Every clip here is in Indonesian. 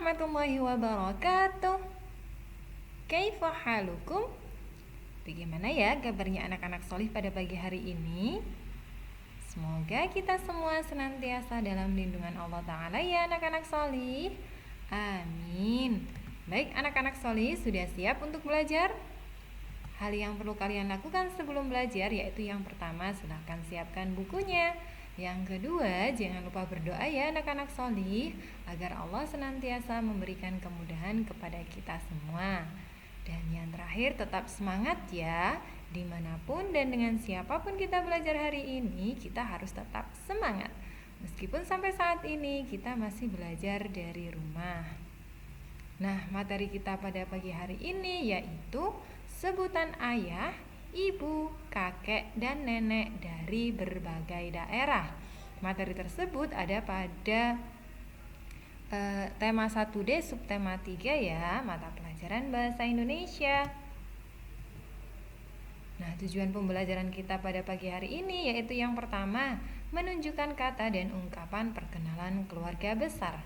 warahmatullahi wabarakatuh. Kaifa halukum? Bagaimana ya kabarnya anak-anak solih pada pagi hari ini? Semoga kita semua senantiasa dalam lindungan Allah Ta'ala ya anak-anak solih. Amin. Baik anak-anak solih, sudah siap untuk belajar? Hal yang perlu kalian lakukan sebelum belajar yaitu yang pertama, silahkan siapkan bukunya. Yang kedua, jangan lupa berdoa ya anak-anak solih, agar Allah senantiasa memberikan kemudahan kepada kita semua. Dan yang terakhir, tetap semangat ya. Dimanapun dan dengan siapapun kita belajar hari ini, kita harus tetap semangat. Meskipun sampai saat ini kita masih belajar dari rumah. Nah, materi kita pada pagi hari ini yaitu sebutan ayah, ibu, kakek, dan nenek dari berbagai daerah. Materi tersebut ada pada tema 1D subtema 3 ya, mata pelajaran bahasa Indonesia. Nah, tujuan pembelajaran kita pada pagi hari ini yaitu yang pertama, menunjukkan kata dan ungkapan perkenalan keluarga besar.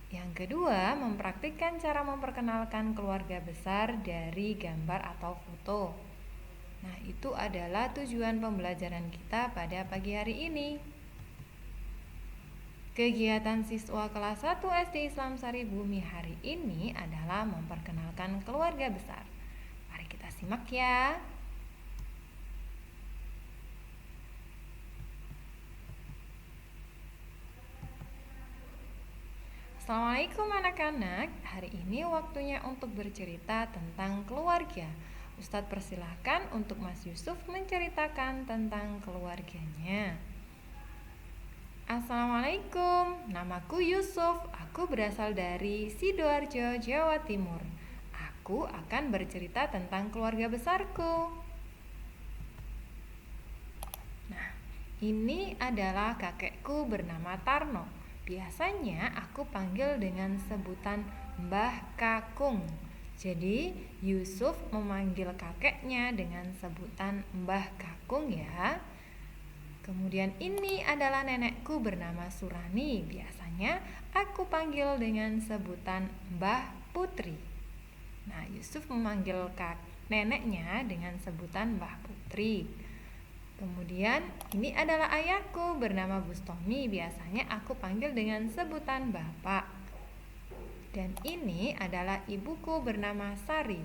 Yang kedua, mempraktikkan cara memperkenalkan keluarga besar dari gambar atau foto. Nah, itu adalah tujuan pembelajaran kita pada pagi hari ini. Kegiatan siswa kelas 1 SD Islam Sari Bumi hari ini adalah memperkenalkan keluarga besar. Mari kita simak ya. Assalamualaikum anak-anak. Hari ini waktunya untuk bercerita tentang keluarga. Ustadz persilahkan untuk Mas Yusuf menceritakan tentang keluarganya. Assalamualaikum, namaku Yusuf. Aku berasal dari Sidoarjo, Jawa Timur. Aku akan bercerita tentang keluarga besarku. Nah, ini adalah kakekku bernama Tarno. Biasanya aku panggil dengan sebutan Mbah Kakung. Jadi Yusuf memanggil kakeknya dengan sebutan Mbah Kakung ya. Kemudian ini adalah nenekku bernama Surani. Biasanya aku panggil dengan sebutan Mbah Putri. Nah, Yusuf memanggil neneknya dengan sebutan Mbah Putri. Kemudian ini adalah ayahku bernama Bustomi. Biasanya aku panggil dengan sebutan Bapak. Dan ini adalah ibuku bernama Sari.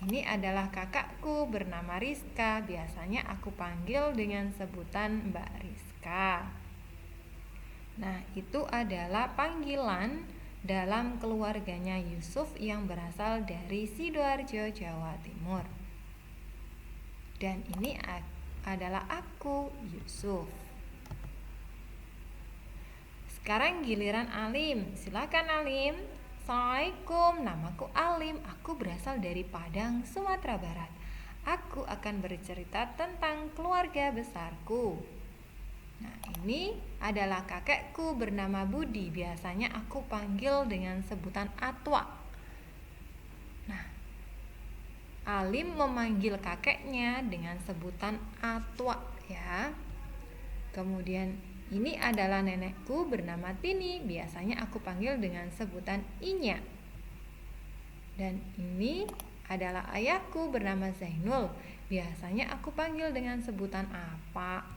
Ini adalah kakakku bernama Rizka. Biasanya aku panggil dengan sebutan Mbak Rizka. Nah, itu adalah panggilan dalam keluarganya Yusuf yang berasal dari Sidoarjo, Jawa Timur. Dan ini adalah aku, Yusuf. Sekarang giliran Alim. Silakan Alim. Assalamualaikum, namaku Alim. Aku berasal dari Padang, Sumatera Barat. Aku akan bercerita tentang keluarga besarku. Nah, ini adalah kakekku bernama Budi. Biasanya aku panggil dengan sebutan Atwa. Nah, Alim memanggil kakeknya dengan sebutan Atwa ya. Kemudian ini adalah nenekku bernama Tini. Biasanya aku panggil dengan sebutan Inya. Dan ini adalah ayahku bernama Zainul. Biasanya aku panggil dengan sebutan Apa.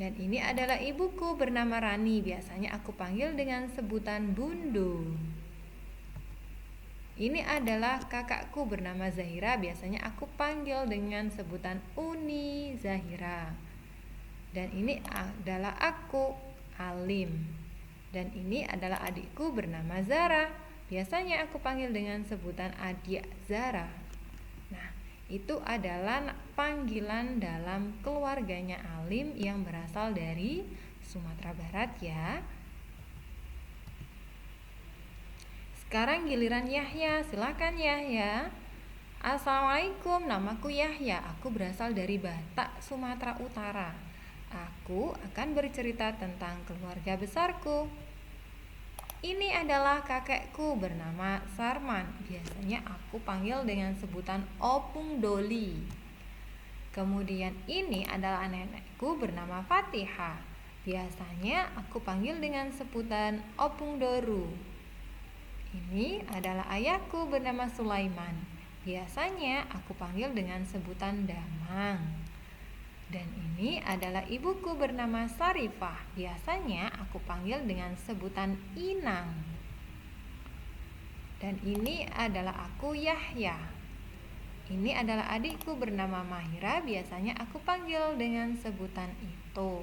Dan ini adalah ibuku bernama Rani. Biasanya aku panggil dengan sebutan Bundu. Ini adalah kakakku bernama Zahira. Biasanya aku panggil dengan sebutan Uni Zahira. Dan ini adalah aku, Alim. Dan ini adalah adikku bernama Zara. Biasanya aku panggil dengan sebutan Adia Zara. Nah, itu adalah panggilan dalam keluarganya Alim yang berasal dari Sumatera Barat ya. Sekarang giliran Yahya. Silakan Yahya. Assalamualaikum, namaku Yahya. Aku berasal dari Batak, Sumatera Utara. Aku akan bercerita tentang keluarga besarku. Ini adalah kakekku bernama Sarman. Biasanya aku panggil dengan sebutan Opung Doli. Kemudian ini adalah nenekku bernama Fatihah. Biasanya aku panggil dengan sebutan Opung Doru. Ini adalah ayahku bernama Sulaiman. Biasanya aku panggil dengan sebutan Damang. Dan ini adalah ibuku bernama Sarifah. Biasanya aku panggil dengan sebutan Inang. Dan ini adalah aku Yahya. Ini adalah adikku bernama Mahira. Biasanya aku panggil dengan sebutan itu.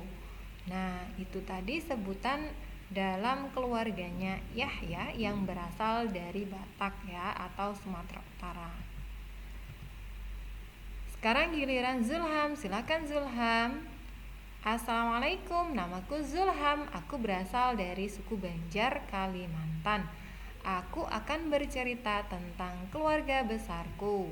Nah, itu tadi sebutan dalam keluarganya Yahya yang berasal dari Batak ya, atau Sumatera Utara. Sekarang giliran Zulham. Silakan Zulham. Assalamualaikum, namaku Zulham. Aku berasal dari suku Banjar, Kalimantan. Aku akan bercerita tentang keluarga besarku.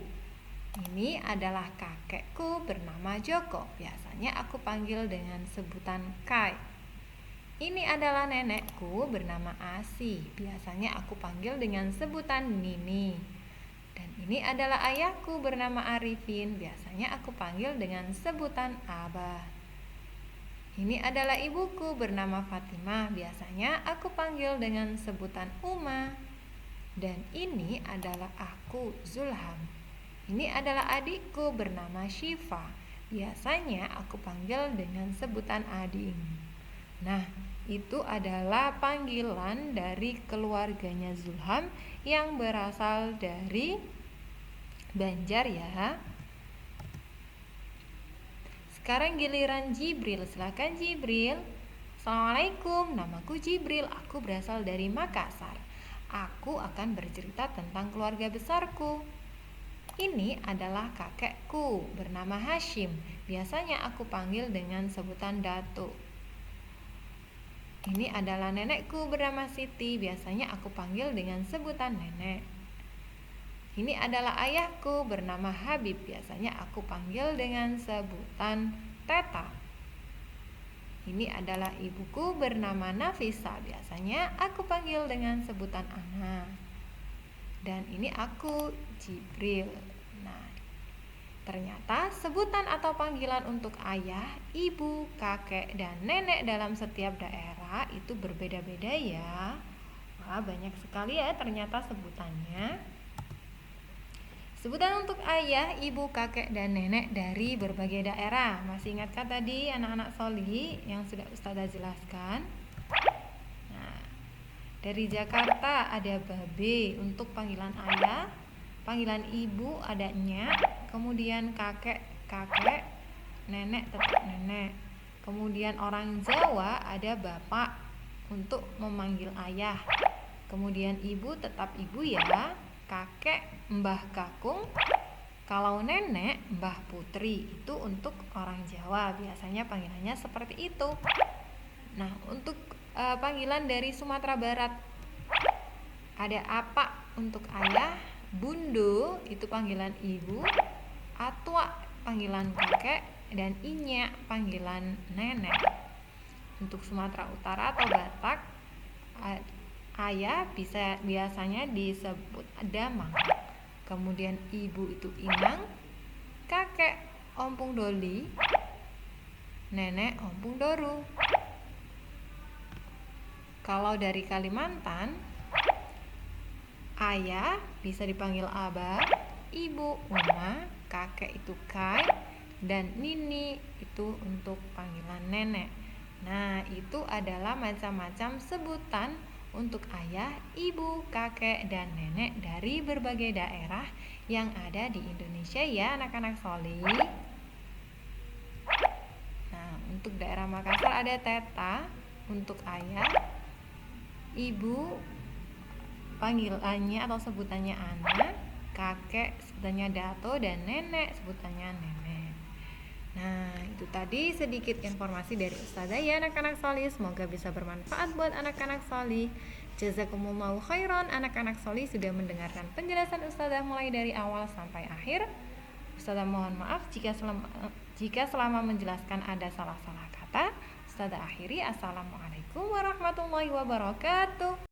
Ini adalah kakekku bernama Joko. Biasanya aku panggil dengan sebutan Kai. Ini adalah nenekku bernama Asi. Biasanya aku panggil dengan sebutan Nini. Dan ini adalah ayahku bernama Arifin. Biasanya aku panggil dengan sebutan Abah. Ini adalah ibuku bernama Fatimah. Biasanya aku panggil dengan sebutan Uma. Dan ini adalah aku Zulham. Ini adalah adikku bernama Syifa. Biasanya aku panggil dengan sebutan Ading. Nah, itu adalah panggilan dari keluarganya Zulham yang berasal dari Banjar ya. Sekarang giliran Jibril. Silakan Jibril. Assalamualaikum, namaku Jibril. Aku berasal dari Makassar. Aku akan bercerita tentang keluarga besarku. Ini adalah kakekku bernama Hashim. Biasanya aku panggil dengan sebutan Datuk. Ini adalah nenekku bernama Siti. Biasanya aku panggil dengan sebutan nenek. Ini adalah ayahku bernama Habib. Biasanya aku panggil dengan sebutan Teta. Ini adalah ibuku bernama Nafisa. Biasanya aku panggil dengan sebutan Ana. Dan ini aku Jibril. Nah, ternyata sebutan atau panggilan untuk ayah, ibu, kakek, dan nenek dalam setiap daerah itu berbeda-beda ya. Wah, banyak sekali ya ternyata sebutannya. Sebutan untuk ayah, ibu, kakek, dan nenek dari berbagai daerah. Masih ingatkah tadi anak-anak Soli yang sudah Ustazah jelaskan? Dari Jakarta ada babe untuk panggilan ayah, panggilan ibu ada nyak, kemudian kakek, nenek tetap nenek. Kemudian orang Jawa ada bapak untuk memanggil ayah. Kemudian ibu tetap ibu ya, kakek mbah kakung. Kalau nenek mbah putri, itu untuk orang Jawa, biasanya panggilannya seperti itu. Nah, untuk panggilan dari Sumatera Barat ada apa untuk ayah, bundo itu panggilan ibu, atwa panggilan kakek, dan inya panggilan nenek. Untuk Sumatera Utara atau Batak, ayah biasanya disebut damang, kemudian ibu itu inang, kakek ompung doli, nenek ompung doru. Kalau dari Kalimantan, ayah bisa dipanggil abah, ibu uma, kakek itu kai, dan nini itu untuk panggilan nenek. Nah, itu adalah macam-macam sebutan untuk ayah, ibu, kakek, dan nenek dari berbagai daerah yang ada di Indonesia ya anak-anak Soli. Nah, untuk daerah Makassar ada teta untuk ayah, ibu panggilannya atau sebutannya Ana, kakek sebutannya Dato, dan nenek sebutannya Nenek. Nah, itu tadi sedikit informasi dari Ustazah ya anak-anak Soli. Semoga bisa bermanfaat buat anak-anak Soli. Jazakumullahu khairan. Anak-anak Soli sudah mendengarkan penjelasan Ustazah mulai dari awal sampai akhir. Ustazah mohon maaf jika selama menjelaskan ada salah-salah kata. Ustazah akhiri. Assalamualaikum warahmatullahi wabarakatuh.